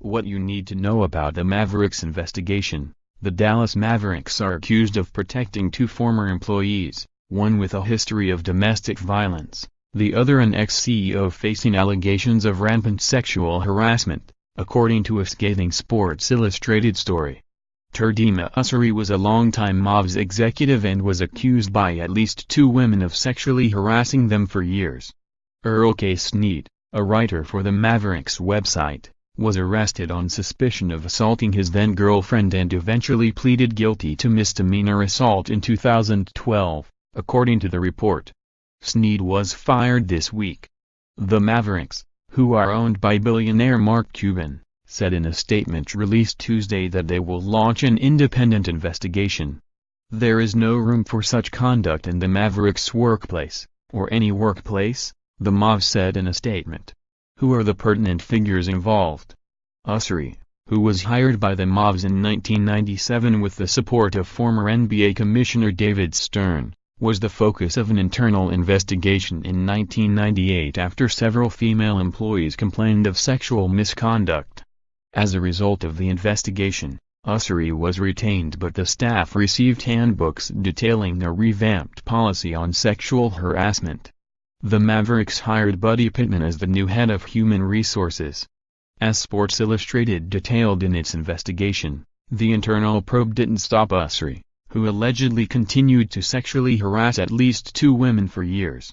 What you need to know about the Mavericks investigation. The Dallas Mavericks are accused of protecting two former employees, one with a history of domestic violence, the other an ex-CEO facing allegations of rampant sexual harassment, according to a scathing Sports Illustrated story. Turdima Ussery was a longtime Mavs executive and was accused by at least two women of sexually harassing them for years. Earl K. Snead, a writer for the Mavericks website, was arrested on suspicion of assaulting his then-girlfriend and eventually pleaded guilty to misdemeanor assault in 2012, according to the report. Snead was fired this week. The Mavericks, who are owned by billionaire Mark Cuban, said in a statement released Tuesday that they will launch an independent investigation. There is no room for such conduct in the Mavericks workplace, or any workplace, the Mavs said in a statement. Who are the pertinent figures involved? Ussery, who was hired by the Mavs in 1997 with the support of former NBA Commissioner David Stern, was the focus of an internal investigation in 1998 after several female employees complained of sexual misconduct. As a result of the investigation, Ussery was retained but the staff received handbooks detailing a revamped policy on sexual harassment. The Mavericks hired Buddy Pittman as the new head of human resources. As Sports Illustrated detailed in its investigation, the internal probe didn't stop Ussery, who allegedly continued to sexually harass at least two women for years.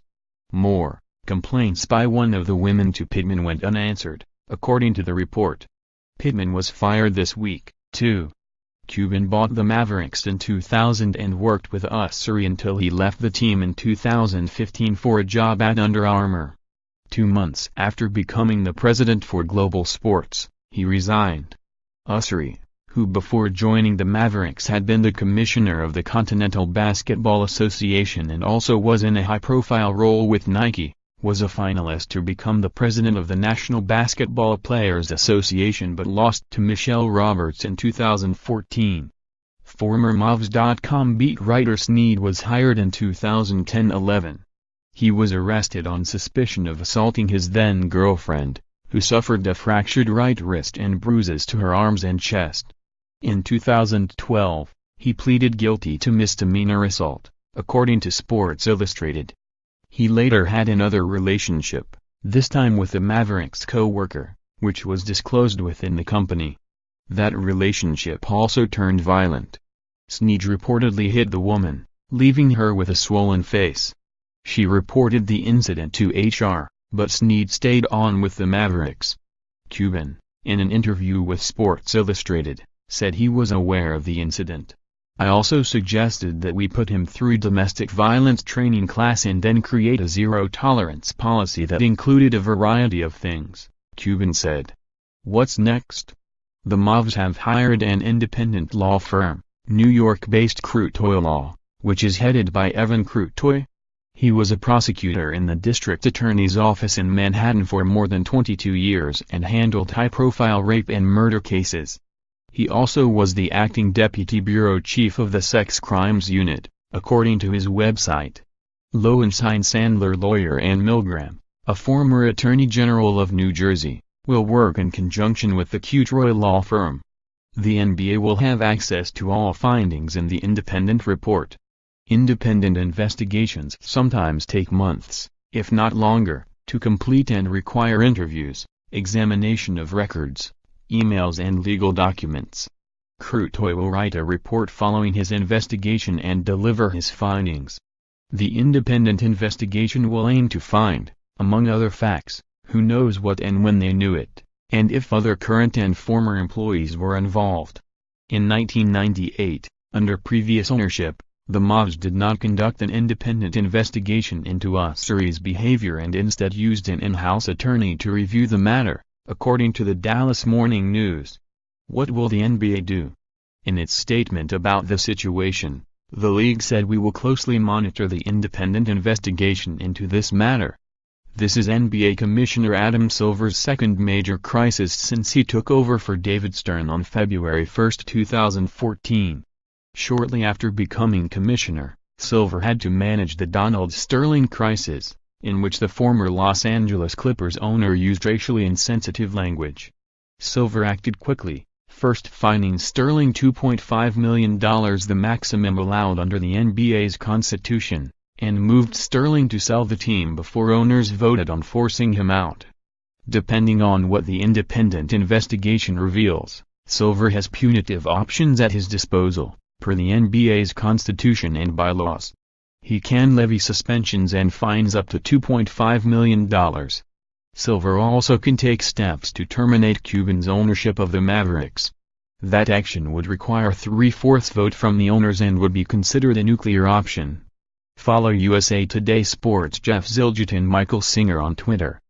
More complaints by one of the women to Pittman went unanswered, according to the report. Pittman was fired this week, too. Cuban bought the Mavericks in 2000 and worked with Ussery until he left the team in 2015 for a job at Under Armour. 2 months after becoming the president for global sports, he resigned. Ussery, who before joining the Mavericks had been the commissioner of the Continental Basketball Association and also was in a high-profile role with Nike, was a finalist to become the president of the National Basketball Players Association but lost to Michelle Roberts in 2014. Former Mavs.com beat writer Snead was hired in 2010-11. He was arrested on suspicion of assaulting his then-girlfriend, who suffered a fractured right wrist and bruises to her arms and chest. In 2012, he pleaded guilty to misdemeanor assault, according to Sports Illustrated. He later had another relationship, this time with a Mavericks co-worker, which was disclosed within the company. That relationship also turned violent. Snead reportedly hit the woman, leaving her with a swollen face. She reported the incident to HR, but Snead stayed on with the Mavericks. Cuban, in an interview with Sports Illustrated, said he was aware of the incident. I also suggested that we put him through domestic violence training class and then create a zero-tolerance policy that included a variety of things, Cuban said. What's next? The Mavs have hired an independent law firm, New York-based Crutoy Law, which is headed by Evan Crutoy. He was a prosecutor in the district attorney's office in Manhattan for more than 22 years and handled high-profile rape and murder cases. He also was the acting deputy bureau chief of the sex crimes unit, according to his website. Lowenstein Sandler lawyer Ann Milgram, a former attorney general of New Jersey, will work in conjunction with the Crutoy law firm. The NBA will have access to all findings in the independent report. Independent investigations sometimes take months, if not longer, to complete and require interviews, examination of records, emails and legal documents. Crutoy will write a report following his investigation and deliver his findings. The independent investigation will aim to find, among other facts, who knows what and when they knew it, and if other current and former employees were involved. In 1998, under previous ownership, the Mavs did not conduct an independent investigation into Ussery's behavior and instead used an in-house attorney to review the matter, according to the Dallas Morning News. What will the NBA do? In its statement about the situation, the league said we will closely monitor the independent investigation into this matter. This is NBA Commissioner Adam Silver's second major crisis since he took over for David Stern on February 1, 2014. Shortly after becoming commissioner, Silver had to manage the Donald Sterling crisis, in which the former Los Angeles Clippers owner used racially insensitive language. Silver acted quickly, first fining Sterling $2.5 million, the maximum allowed under the NBA's constitution, and moved Sterling to sell the team before owners voted on forcing him out. Depending on what the independent investigation reveals, Silver has punitive options at his disposal, per the NBA's constitution and bylaws. He can levy suspensions and fines up to $2.5 million. Silver also can take steps to terminate Cuban's ownership of the Mavericks. That action would require 3/4 vote from the owners and would be considered a nuclear option. Follow USA Today Sports' Jeff Zilgett and Michael Singer on Twitter.